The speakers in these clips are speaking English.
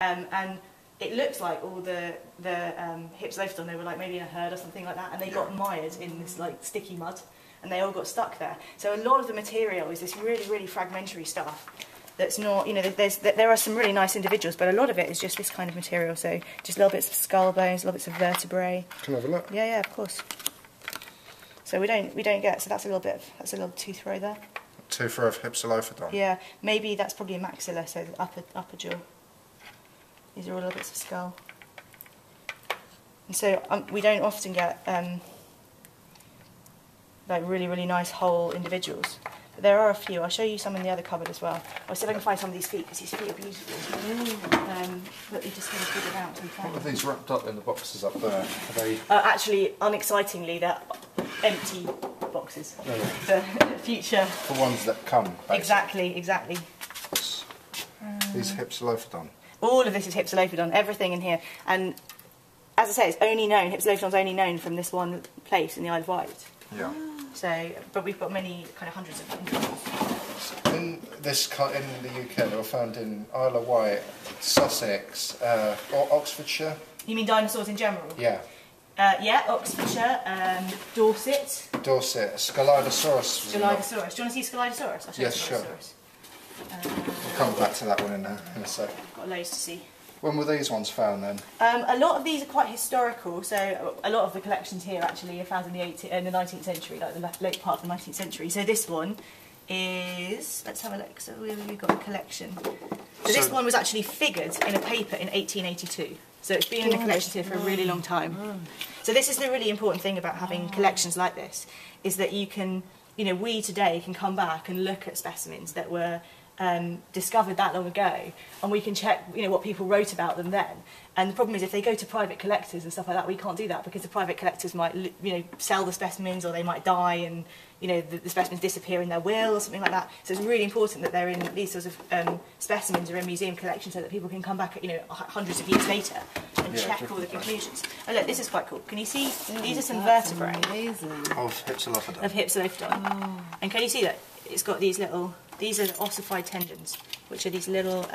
and it looks like all the Hypsilophodon, they were like maybe in a herd or something like that, and they got mired in this like sticky mud, and they all got stuck there. So a lot of the material is this really, really fragmentary stuff. That's not, you know, there are some really nice individuals, but a lot of it is just this kind of material. So just little bits of skull bones, little bits of vertebrae. Can I have a look? Yeah, of course. So we don't get. So that's a little tooth row there. Tooth row of Hypsilophodon. Yeah, maybe that's probably a maxilla, so the upper jaw. These are all little bits of skull. And so we don't often get like really, really nice whole individuals. But there are a few. I'll show you some in the other cupboard as well. I'll see if I can find some of these feet, because these feet are beautiful. But you just kind of dig it out. What are these wrapped up in the boxes up there? Are they... Actually, unexcitingly, they're empty boxes. Oh, yeah. For future. For ones that come, basically. Exactly. These Hypsilophodon. All of this is Hypsilophodon, everything in here. And as I say, it's only known, Hypsilophodon's only known from this one place in the Isle of Wight. Yeah. So, but we've got many, kind of hundreds of individuals. In the UK, they were found in Isle of Wight, Sussex, or Oxfordshire. You mean dinosaurs in general? Yeah. Yeah, Oxfordshire, Dorset. Dorset, Scelidosaurus. Do you want to see Scelidosaurus? I'll show yes, you sure. We'll come back to that one in a sec. Got loads to see. When were these ones found then? A lot of these are quite historical, so a lot of the collections here actually are found in the 19th century, like the late part of the 19th century. So this one is, let's have a look, so we've got a collection. So this one was actually figured in a paper in 1882. So it's been in the collections here for a really long time. So this is the really important thing about having collections like this, is that you can, you know, we today can come back and look at specimens that were discovered that long ago, and we can check, you know, what people wrote about them then. And the problem is, if they go to private collectors and stuff like that, we can't do that, because the private collectors might, you know, sell the specimens, or they might die, and you know, the specimens disappear in their will or something like that. So it's really important that they're in these sorts of specimens are in museum collections, so that people can come back, you know, hundreds of years later and check all the conclusions. Oh look, this is quite cool. Can you see? These are some vertebrae of Hypsilophodon. Of Hypsilophodon. And can you see that it's got these little? These are ossified tendons, which are these little,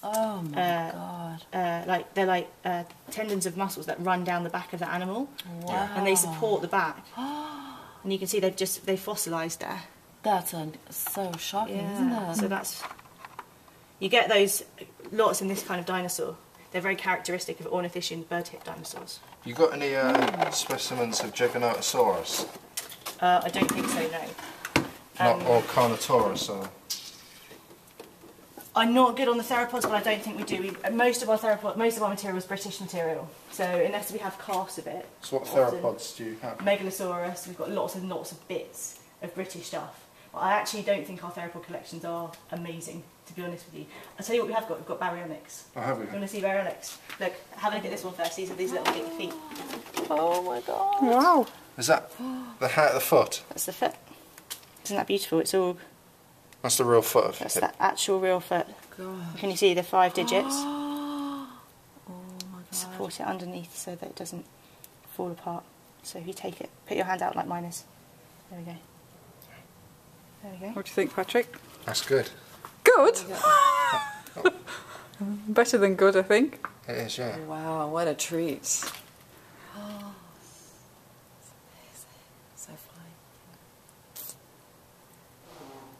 oh my god! They're like tendons of muscles that run down the back of the animal, and they support the back. And you can see they've fossilised there. That's so shocking, isn't it? So that's, you get those lots in this kind of dinosaur. They're very characteristic of ornithischian bird-hipped dinosaurs. You got any specimens of Giganotosaurus? I don't think so, no. Or Carnotaurus, or... I'm not good on the theropods, but I don't think we do. Most of our material is British material, so unless we have casts of it. So what theropods do you have? Megalosaurus. We've got lots of bits of British stuff. But I actually don't think our theropod collections are amazing, to be honest with you. I'll tell you what we have got. We've got baryonyx. Oh, have we? You want to see baryonyx? Look, have a look at this one first. These are these little big feet. Oh my god! Wow. Is that the hat of the foot? That's the foot. Isn't that beautiful? It's all... That's the real foot of That's the actual real foot. God. Can you see the 5 digits? Oh my god. Support it underneath so that it doesn't fall apart. So if you take it, put your hand out like mine is. There we go. There we go. What do you think, Patrick? That's good. Good? Better than good, I think. It is, yeah. Wow, what a treat. Oh, it's amazing. So fine.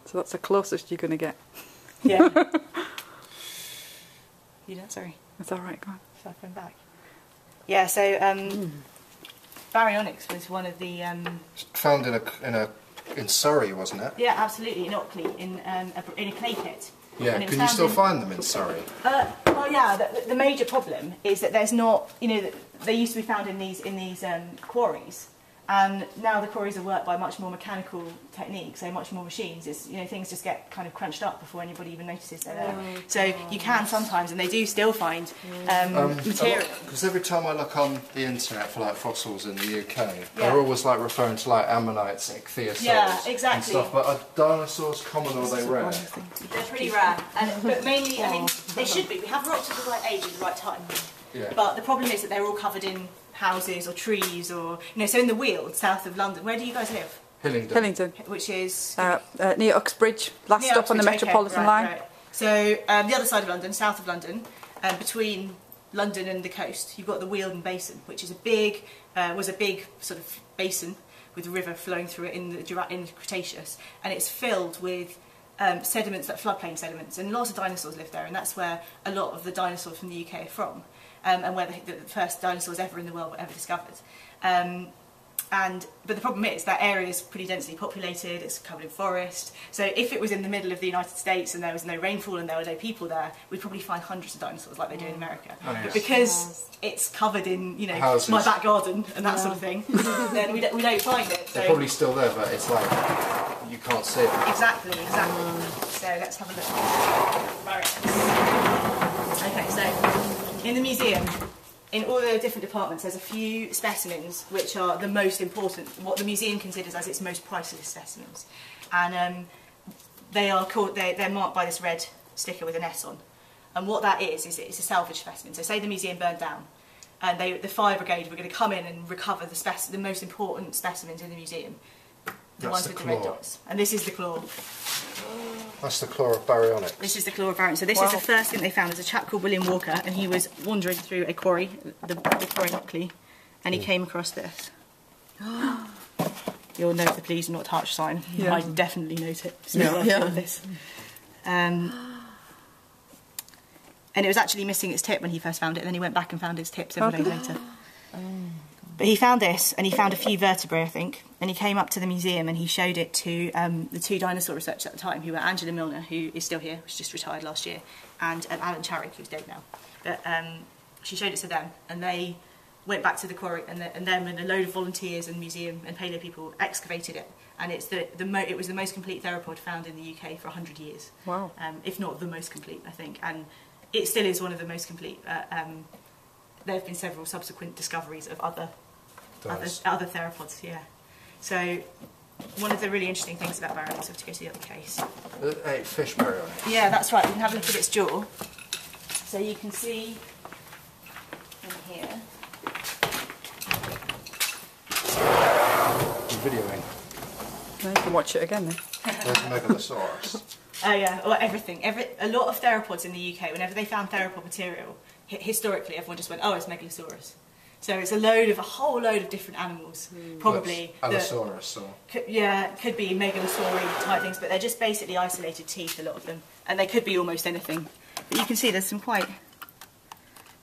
So that's the closest you're going to get. Yeah. You don't? Sorry. That's alright, go on. So I'm back. Yeah, so baryonyx was one of the... Found in Surrey, wasn't it? Yeah, absolutely, in Ockley, in a clay pit. Yeah, can you still find them in Surrey? Well, yeah, the major problem is that there's not, you know, they used to be found in these quarries, and now the quarries are worked by much more mechanical techniques, so much more machines. It's, you know, things just get kind of crunched up before anybody even notices they're there. Oh, so you can sometimes, and they do still find material. Because every time I look on the internet for like fossils in the UK, they're always like referring to like ammonites, ichthyosaurs, and stuff. But are dinosaurs common or are they rare? They're pretty rare, but mainly, I mean, they should be. We have rocks of the right age at the right time. Yeah. But the problem is that they're all covered in houses or trees, or, you know, so in the Weald, south of London. Where do you guys live? Hillingdon. Which is near Uxbridge, last stop on the Metropolitan line. Right. So the other side of London, south of London, between London and the coast. You've got the Wealden Basin, which is was a big sort of basin with a river flowing through it in the Cretaceous, and it's filled with sediments, like floodplain sediments, and lots of dinosaurs live there, and that's where a lot of the dinosaurs from the UK are from, and where the first dinosaurs ever in the world were ever discovered. But the problem is that area is pretty densely populated, it's covered in forest, so if it was in the middle of the United States and there was no rainfall and there were no people there, we'd probably find hundreds of dinosaurs like they do in America. Oh, yes. But because it's covered in, you know, houses, my back garden and that sort of thing, then we don't find it. So. They're probably still there, but it's like, you can't see it. Exactly. So let's have a look. Okay, so in the museum, in all the different departments, there's a few specimens which are the most important, what the museum considers as its most priceless specimens. And they're marked by this red sticker with an S on. And what that is it's a salvage specimen. So say the museum burned down, and the fire brigade were going to come in and recover the most important specimens in the museum. The ones with the red dots. And this is the claw. That's the claw of Baryonyx. This is the claw of Baryonyx. So this is the first thing they found. There's a chap called William Walker, and he was wandering through a quarry, the quarry Lockley, and he came across this. You'll note the please not touch sign. Yeah. I definitely note it. This. And it was actually missing its tip when he first found it, and then he went back and found its tip several days later. But he found this, and he found a few vertebrae, I think, and he came up to the museum and he showed it to the two dinosaur researchers at the time, who were Angela Milner, who is still here, was just retired last year, and Alan Charrick, who's dead now. But she showed it to them, and they went back to the quarry, and them and a load of volunteers and museum and paleo people excavated it, and it's it was the most complete theropod found in the UK for 100 years. Wow. If not the most complete, I think, and it still is one of the most complete. There have been several subsequent discoveries of other theropods, yeah. So one of the really interesting things about Baryonyx, I have to go to the other case. Ate fish Baryonyx. Yeah, that's right. You can have a look at its jaw. So you can see in here. You're videoing. Now you can watch it again then. There's Megalosaurus. Oh yeah, well, everything. A lot of theropods in the UK, whenever they found theropod material, historically everyone just went, oh, it's Megalosaurus. So it's a whole load of different animals, probably. Allosaurus, or... Could be megalosaury type things, but they're just basically isolated teeth, a lot of them, and they could be almost anything. But you can see there's quite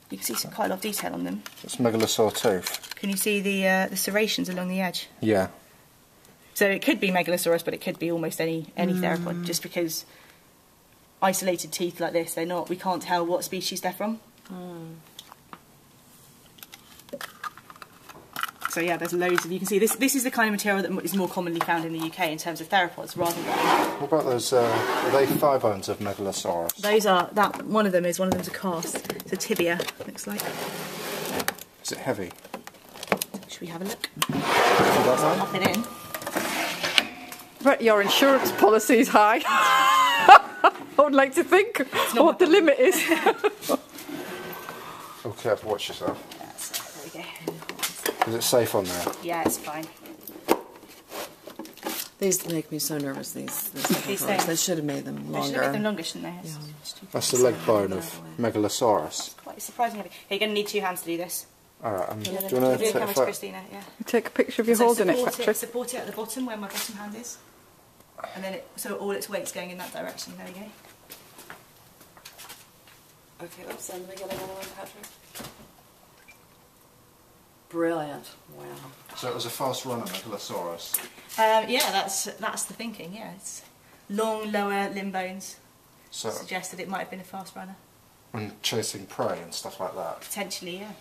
a lot of detail on them. It's megalosaur tooth. Can you see the serrations along the edge? Yeah. So it could be Megalosaurus, but it could be almost any theropod, just because isolated teeth like this, we can't tell what species they're from. So yeah, there's loads of, you can see this is the kind of material that is more commonly found in the UK in terms of theropods, rather than... What about those, are they thigh bones of Megalosaurus? Those are, one of them's a cast. It's a tibia, looks like. Is it heavy? Should we have a look? Pop it in. But your insurance policy is high. I would like to think what the limit is. Oh, careful, watch yourself. There we go. Is it safe on there? Yeah, it's fine. These make me so nervous, these things. They should have made them longer. They should have made them longer, shouldn't they? Yeah. That's the leg bone of Megalosaurus. It's quite surprisingly heavy. You're going to need 2 hands to do this. Alright, do you want to do take a camera to photo? Christina, yeah. You take a picture of you holding it, Patrick. Support it at the bottom where my bottom hand is. And then so all its weight's going in that direction. There we go. Okay, let's let me get another one, Patrick. Brilliant. Wow. So it was a fast runner, Megalosaurus. Yeah, that's the thinking, yeah. It's long, lower limb bones. So Suggested it might have been a fast runner. And chasing prey and stuff like that. Potentially, yeah.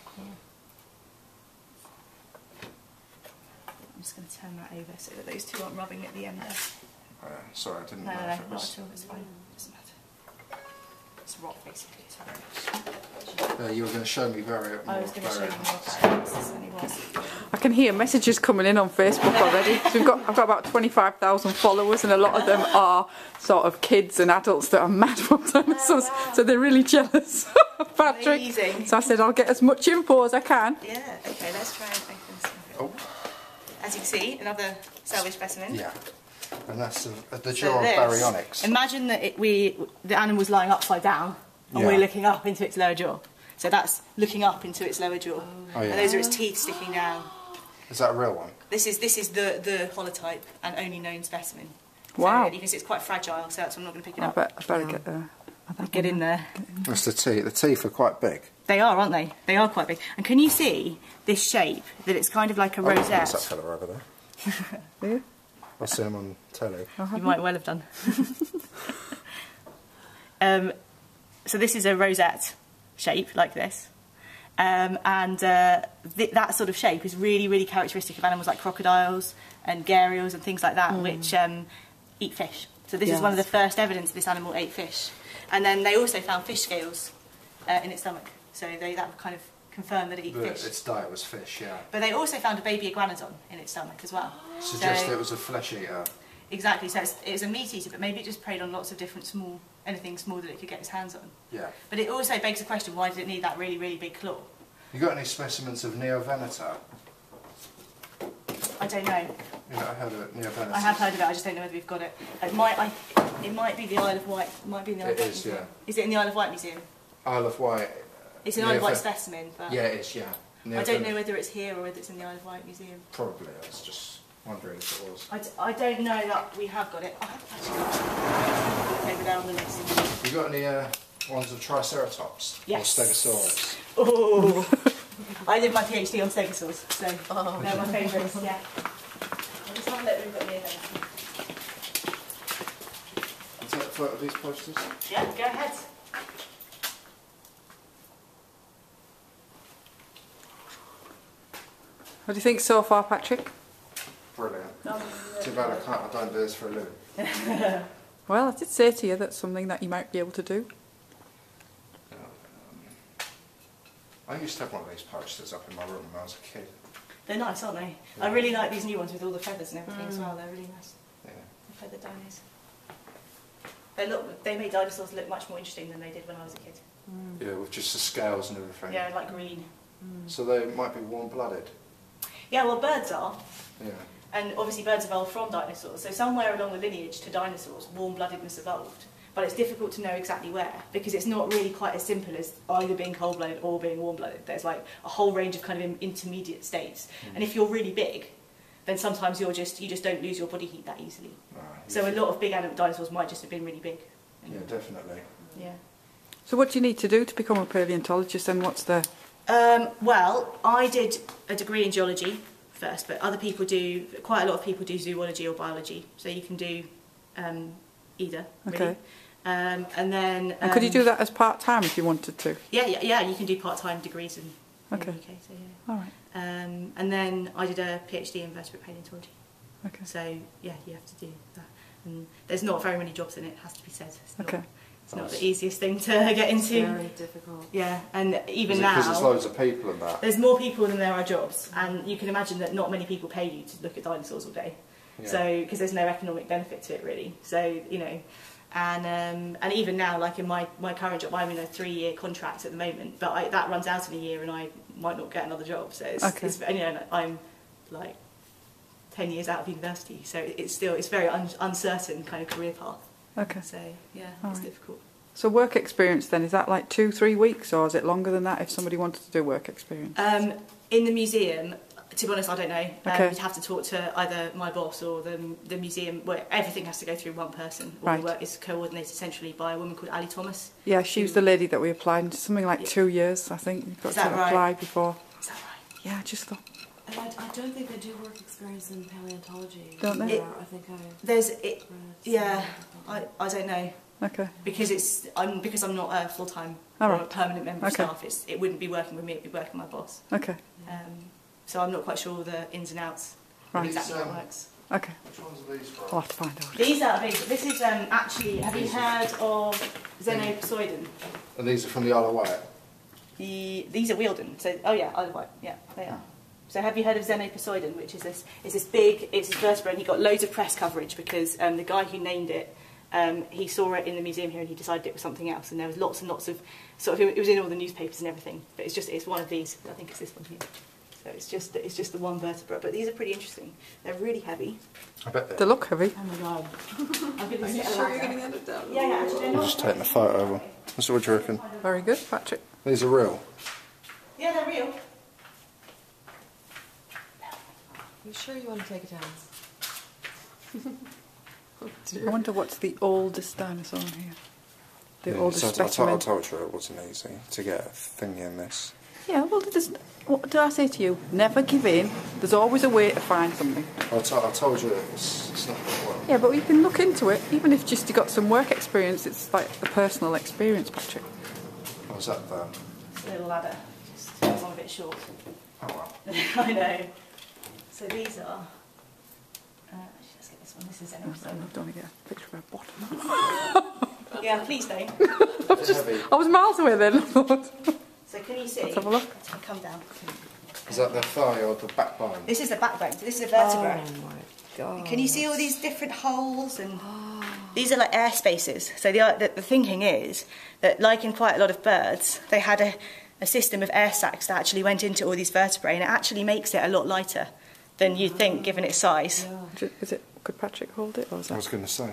I'm just going to turn that over so that those two aren't rubbing at the end there. Sorry, I didn't No, know not if it was... at all, it's fine. Doesn't matter. It's rock, basically. you were going to show me I was going to show you more about I can hear messages coming in on Facebook already. So I've got about 25,000 followers, and a lot of them are sort of kids and adults that are mad for dinosaurs. wow. So they're really jealous of Patrick. Amazing. So I said I'll get as much info as I can. Yeah, okay, let's try and open some. Oh. As you can see, another salvage specimen. Yeah. And that's the jaw of Baryonyx. Imagine that the animal was lying upside down, and we're looking up into its lower jaw. So that's looking up into its lower jaw. Oh, yeah. And those are its teeth sticking down. Is that a real one? This is the holotype and only known specimen. Wow. So you can see it's quite fragile, so that's why I'm not going to pick it I up. better get there. Get in there. That's the teeth. The teeth are quite big. They are, aren't they? They are quite big. And can you see this shape, that it's kind of like a rosette? There's that fella over there. Yeah. I see him on telly. You might well have done. So this is a rosette shape, like this. That sort of shape is really, really characteristic of animals like crocodiles and gharials and things like that, which eat fish. So this is one of the first evidence this animal ate fish. And then they also found fish scales in its stomach. So that would kind of confirm that it ate fish. Its diet was fish, yeah. But they also found a baby iguanodon in its stomach as well. Suggests it was a flesh eater. Exactly, so it was a meat eater, but maybe it just preyed on lots of different anything small that it could get its hands on. Yeah. But it also begs the question, why did it need that really, really big claw? You got any specimens of Neovenator? I don't know. You know, I heard of Neovenator. I have heard of it, I just don't know whether we've got it. It might be the Isle of Wight. It might be in the Isle of Wight Museum. Yeah. Is it in the Isle of Wight Museum? Isle of Wight. It's an Isle of Wight specimen, but yeah, it is, yeah. I don't know whether it's here or whether it's in the Isle of Wight Museum. Probably, I was just wondering if it was. I don't know that we have got it. I have actually got it over there on the list. You got any ones of Triceratops? Yes. Or Stegosaurus? Oh! I did my PhD on stegosaurs, so they're my favourites, yeah. I'll just have a look if we've got any of those. Is that a photo of these posters? Yeah, go ahead. What do you think so far, Patrick? Brilliant. Too bad I don't do this for a living. Well, I did say to you that's something that you might be able to do. I used to have one of these posters up in my room when I was a kid. They're nice, aren't they? Yeah. I really like these new ones with all the feathers and everything as well. They're really nice. Yeah. The feathered dinos. They made dinosaurs look much more interesting than they did when I was a kid. Yeah, with just the scales and everything. Yeah, like green. So they might be warm-blooded. Yeah, well, birds are. Yeah. And obviously birds evolved from dinosaurs. So somewhere along the lineage to dinosaurs, warm-bloodedness evolved. But it's difficult to know exactly where, because it's not really quite as simple as either being cold-blooded or being warm-blooded. There's like a whole range of kind of intermediate states. And if you're really big, then sometimes you just don't lose your body heat that easily. Right, so a lot of big dinosaurs might just have been really big. Yeah, definitely. Yeah. So what do you need to do to become a paleontologist, and what's the... Well, I did a degree in geology first, but other people do, quite a lot of people do zoology or biology, so you can do either, really. Okay. And then... and could you do that as part-time if you wanted to? Yeah, you can do part-time degrees in Okay. the UK, so yeah. All right. And then I did a PhD in vertebrate paleontology. Okay. So, yeah, you have to do that. And there's not very many jobs in it, has to be said. It's not the easiest thing to get into. It's very difficult. Yeah, and even now... Because there's loads of people in that. There's more people than there are jobs, and you can imagine that not many people pay you to look at dinosaurs all day. Yeah. So, because there's no economic benefit to it, really. So, you know... And even now, like in my current job, I'm in a 3-year contract at the moment, but that runs out in a year and I might not get another job. So it's you know, I'm like 10 years out of university, so it's very uncertain kind of career path. Okay. So yeah, All it's right. difficult. So work experience then, is that like 2-3 weeks, or is it longer than that if somebody wanted to do work experience? In the museum, to be honest, I don't know. Okay. You'd have to talk to either my boss or the museum, where everything has to go through one person. All Right. the work is coordinated centrally by a woman called Ali Thomas. Yeah, she was the lady that we applied into, something like 2 years, I think. You've got Is to that right? apply before. Is that right? Yeah, I just thought... And I don't think they do work experience in paleontology. Don't they? Yeah, I think Yeah, I don't know. Okay. Because I'm not a full-time All or right. a permanent member Okay. of staff. It wouldn't be working with me, it'd be working with my boss. Okay. So I'm not quite sure the ins and outs of Right. exactly how it works. Okay. Which ones are these from? I'll have to find out. These are big. This is actually. Have you heard of Xenoposeidon? And these are from the Isle of Wight? These are Wealden. So Isle of Wight. Yeah, they are. So have you heard of Xenoposeidon, which is this big? It's a vertebrate. And he got loads of press coverage because the guy who named it. He saw it in the museum here and he decided it was something else, and there was lots and lots of it was in all the newspapers and everything, but it's one of these. I think it's this one here. So it's just the one vertebra. But these are pretty interesting. They're really heavy. I bet They look heavy. Oh my god. Are you sure you're getting that down? Yeah, actually, they're I'm not. just taking a photo of them. That's what you reckon. Very good, Patrick. These are real. Yeah, they're real. Are you sure you want to take it down? Oh, I wonder what's the oldest dinosaur in here. The oldest so specimen. I told you it wasn't easy to get a thing in this. Yeah, well, what did I say to you? Never give in. There's always a way to find something. I told you it's not going to work. Yeah, but you can look into it. Even if just you got some work experience, it's like a personal experience, Patrick. How's that there? It's a little ladder. Just it's on a bit short. Oh well. I know. So these are. Actually, let's get this one. This is I NHM. don't want to get a picture of her bottom. Yeah, please don't. It's heavy. I was miles away then. So can you see? Let's have a look. Come down. Is that the thigh or the backbone? This is the backbone. So this is a vertebra. Oh my god. Can you see all these different holes? And these are like air spaces. So the thinking is that, like in quite a lot of birds, they had a system of air sacs that actually went into all these vertebrae, and it actually makes it a lot lighter than you'd think, given its size. Yeah. Could Patrick hold it, or is I that? was going to say.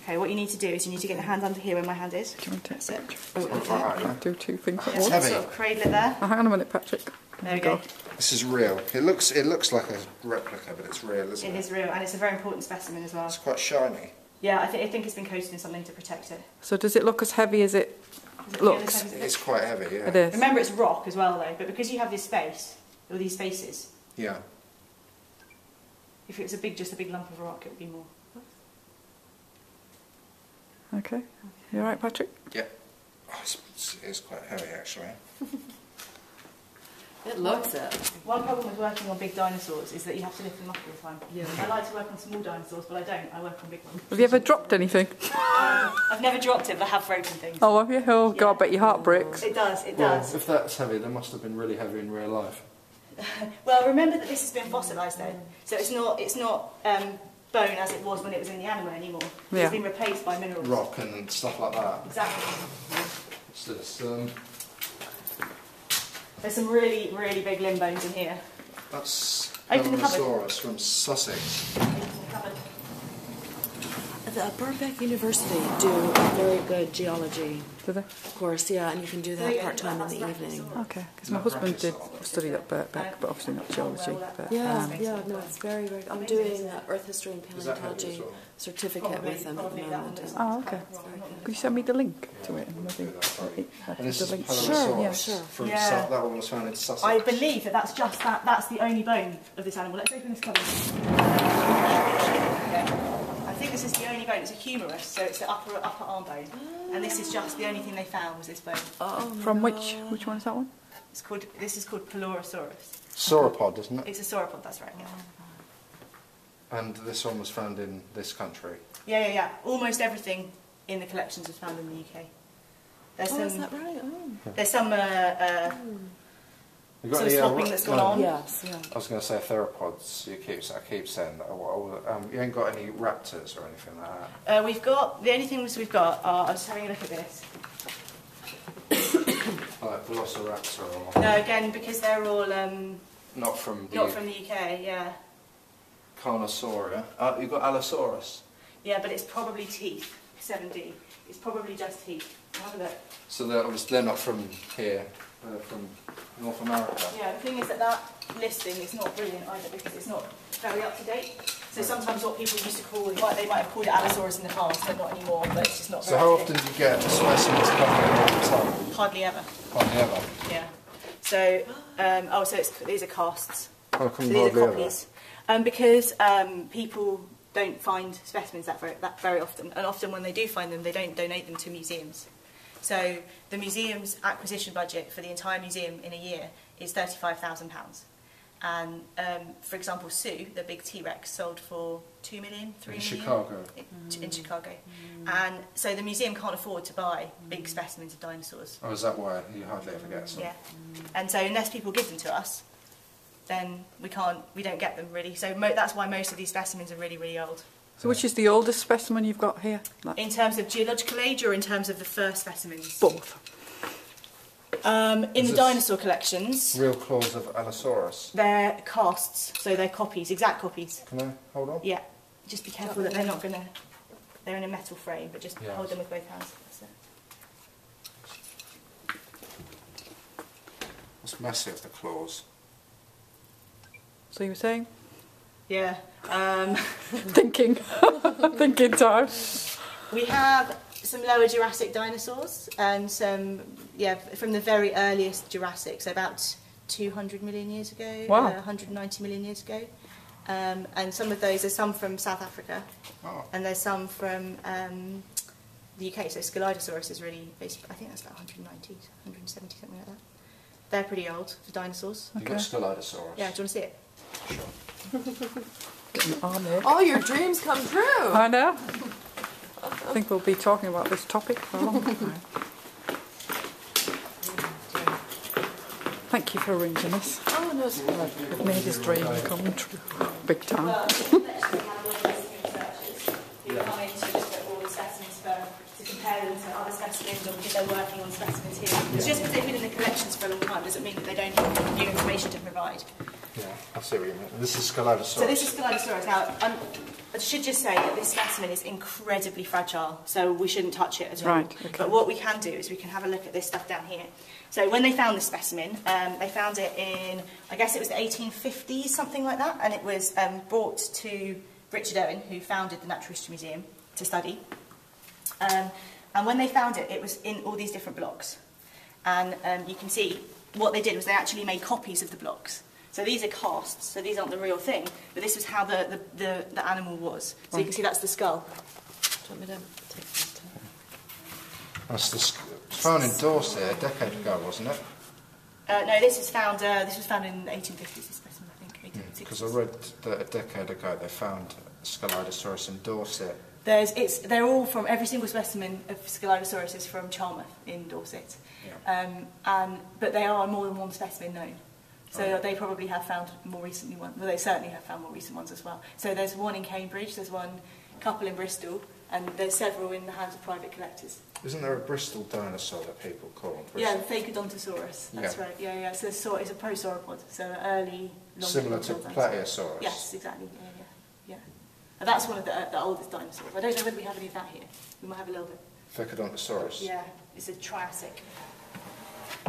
Okay, what you need to do is you need to get your hand under here where my hand is. Do you want to That's it. do two things at It's once? heavy. Sort of cradle it there. Oh, hang on a minute, Patrick. There we go. This is real. It looks like a replica, but it's real, isn't it? It is real, and it's a very important specimen as well. It's quite shiny. Yeah, I think it's been coated in something to protect it. So does it look as heavy as it Does it feel as looks? heavy as it It's looks? quite heavy, yeah. It is. Remember, it's rock as well, though. But because you have this space, or these spaces, Yeah. if it was just a big lump of rock, it would be more. Okay. You all right, Patrick? Yeah. Oh, it's quite heavy, actually. It looks it. One problem with working on big dinosaurs is that you have to lift them up all the time. Yeah. I like to work on small dinosaurs, but I don't. I work on big ones. Have you ever dropped anything? I've never dropped it, but I have broken things. Oh, have you? Oh, Yeah. God, I bet your heart breaks. It does, it Well, does. if that's heavy, they must have been really heavy in real life. Well, remember that this has been fossilised, though. So it's not bone as it was when it was in the animal anymore. Yeah. It's been replaced by minerals. Rock and stuff like that. Exactly. It's just, There's some really, really big limb bones in here. that's Open the cupboard. Paleontologist from Sussex. The Birkbeck University do a very good geology Do they? course, yeah, and you can do There you that go, part-time in that's the breakfast. evening. Okay, because my husband did study at Birkbeck, but obviously not geology. But, Yeah, yeah, no, it's very, very... I'm doing Earth History and Is that heavy as Paleontology well? certificate with them at the moment. and Oh, okay. it's very good. Could you send me the link to it? And maybe And this is the link. Paleontologist yeah, sure. from Yeah. that one was found in Sussex. I believe that's just that's the only bone of this animal. Let's open this cupboard. I think this is the only bone. It's a humerus, so it's the upper arm bone. And this is just the only thing they found was this bone. Oh, From which one is that one? This is called Paleosaurus. Sauropod, isn't it? It's a sauropod, that's right, yeah. And this one was found in this country. Yeah. Almost everything in the collections was found in the UK. There's is some that right? Oh. there's some You got sort of any, swapping that's gone on. Yes, yeah. I was going to say theropods. I keep saying that. You ain't got any raptors or anything like that. We've got the only things we've got are I'm just having a look at this. Like Velociraptor or No, again because they're all not from the not from the UK, yeah. Carnosauria. You've got Allosaurus. Yeah, but it's probably teeth. 7D. It's probably just teeth. Have a look. So they're not from here. They're from North America. Yeah, the thing is that listing is not brilliant either because it's not very up to date. So sometimes what people used to call they might have called it Allosaurus in the past, but not anymore. But it's just not. So very how up to often date. do you get specimens coming in all the time? Hardly ever. Hardly ever. Yeah. So so these are casts. How So come these are hardly ever? copies. Because people don't find specimens that very often, and often when they do find them, they don't donate them to museums. So the museum's acquisition budget for the entire museum in a year is £35,000. And for example, Sue, the big T-Rex, sold for $2 million, $3 million In Chicago. in Chicago. And so the museum can't afford to buy big specimens of dinosaurs. Oh, is that why you hardly ever get some? Yeah. And so unless people give them to us, then we don't get them really. So that's why most of these specimens are really, really old. So which is the oldest specimen you've got here? Like In terms of geological age or in terms of the first specimens? both. In the dinosaur collections, real claws of Allosaurus. they're casts, so they're copies, exact copies. Can I hold on? Yeah, just be careful that they're not going to, they're in a metal frame, but just Yeah. hold them with both hands. That's it. It's massive, the claws. So you were saying? Yeah. Thinking. Thinking time. We have some lower Jurassic dinosaurs and some, from the very earliest Jurassic, so about 200 million years ago, Wow. 190 million years ago. And some of those, there's some from South Africa, and there's some from the UK, so Scelidosaurus is really, I think that's about 190, 170, something like that. They're pretty old for dinosaurs. You've got Scelidosaurus. Yeah, do you want to see it? Sure. Getting on it. All your dreams come true. I know. I think we'll be talking about this topic for a long time. Thank you for arranging this. Oh, no, it's good. We've made his dream come true. Big time. Well, we have all the researchers who come in to look at all the specimens to compare them to other specimens, or because they're working on specimens here. It's just because they've been in the collections for a long time doesn't mean that they don't have new information to provide. Yeah, I see what you mean. This is Scelidosaurus. So this is Scelidosaurus. Now, I should just say that this specimen is incredibly fragile, so we shouldn't touch it at all. Right, okay. But what we can do is we can have a look at this stuff down here. So when they found this specimen, they found it in, I guess it was the 1850s, something like that, and it was brought to Richard Owen, who founded the Natural History Museum, to study. And when they found it, it was in all these different blocks. And you can see what they did was they actually made copies of the blocks. So these are casts, so these aren't the real thing, but this was how the animal was. So you can see that's the skull. Do you want me to take this? That's found in Dorset a decade ago, wasn't it? No, this was found in the 1850s, this specimen, I think. 1860s. Because I read that a decade ago they found Scelidosaurus in Dorset. They're all from, every single specimen of Scelidosaurus is from Charmouth in Dorset. Yeah. But they are more than one specimen known. So they probably have found more recently ones. Well, they certainly have found more recent ones as well. So there's one in Cambridge, there's one couple in Bristol, and there's several in the hands of private collectors. Isn't there a Bristol dinosaur that people call Bristol? Yeah, the Phaeodontosaurus, that's right. Yeah. So it's a prosauropod, so an early long similar to Plateosaurus? Yes, exactly. Yeah. And that's one of the oldest dinosaurs. I don't know whether we have any of that here. We might have a little bit. Phaeodontosaurus? Yeah, it's a Triassic.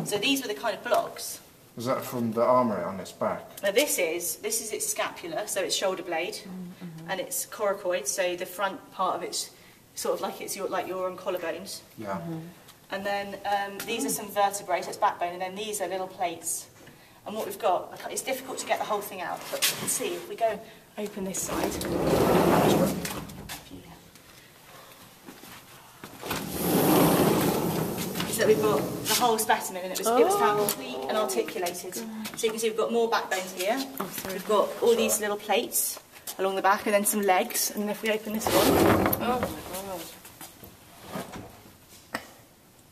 So these were the kind of blocks. Was that from the armoury on its back? Now this is its scapula, so it's shoulder blade, and it's coracoid, so the front part of it's sort of like your collarbones. Yeah. And then these are some vertebrae, so it's backbone, and then these are little plates. And what we've got, it's difficult to get the whole thing out, but you can see if we go open this side. So we've got the whole specimen, and it was found complete and articulated. So you can see we've got more backbones here. We've got all these little plates along the back, and then some legs. And then if we open this one, Oh, my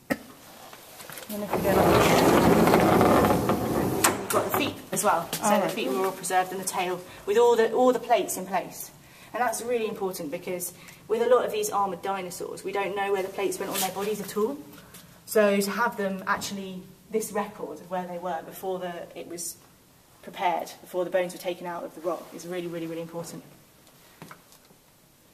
God. and if we go like this, we've got the feet as well. So the feet were all preserved, and the tail with all the plates in place. And that's really important because with a lot of these armoured dinosaurs, we don't know where the plates went on their bodies at all. So to have them actually, this record of where they were before it was prepared, before the bones were taken out of the rock, is really, really, really important.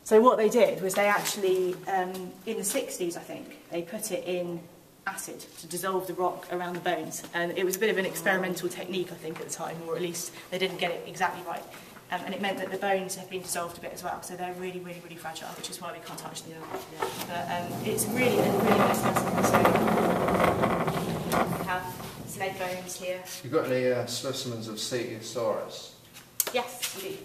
So what they did was they actually, in the 60s I think, they put it in acid to dissolve the rock around the bones. And it was a bit of an experimental technique I think at the time, or at least they didn't get it exactly right. And it meant that the bones have been dissolved a bit as well, so they're really, really, really fragile, which is why we can't touch them. But it's really nice specimen. So we have some leg bones here. You've got any specimens of Ceteosaurus? Yes, we do.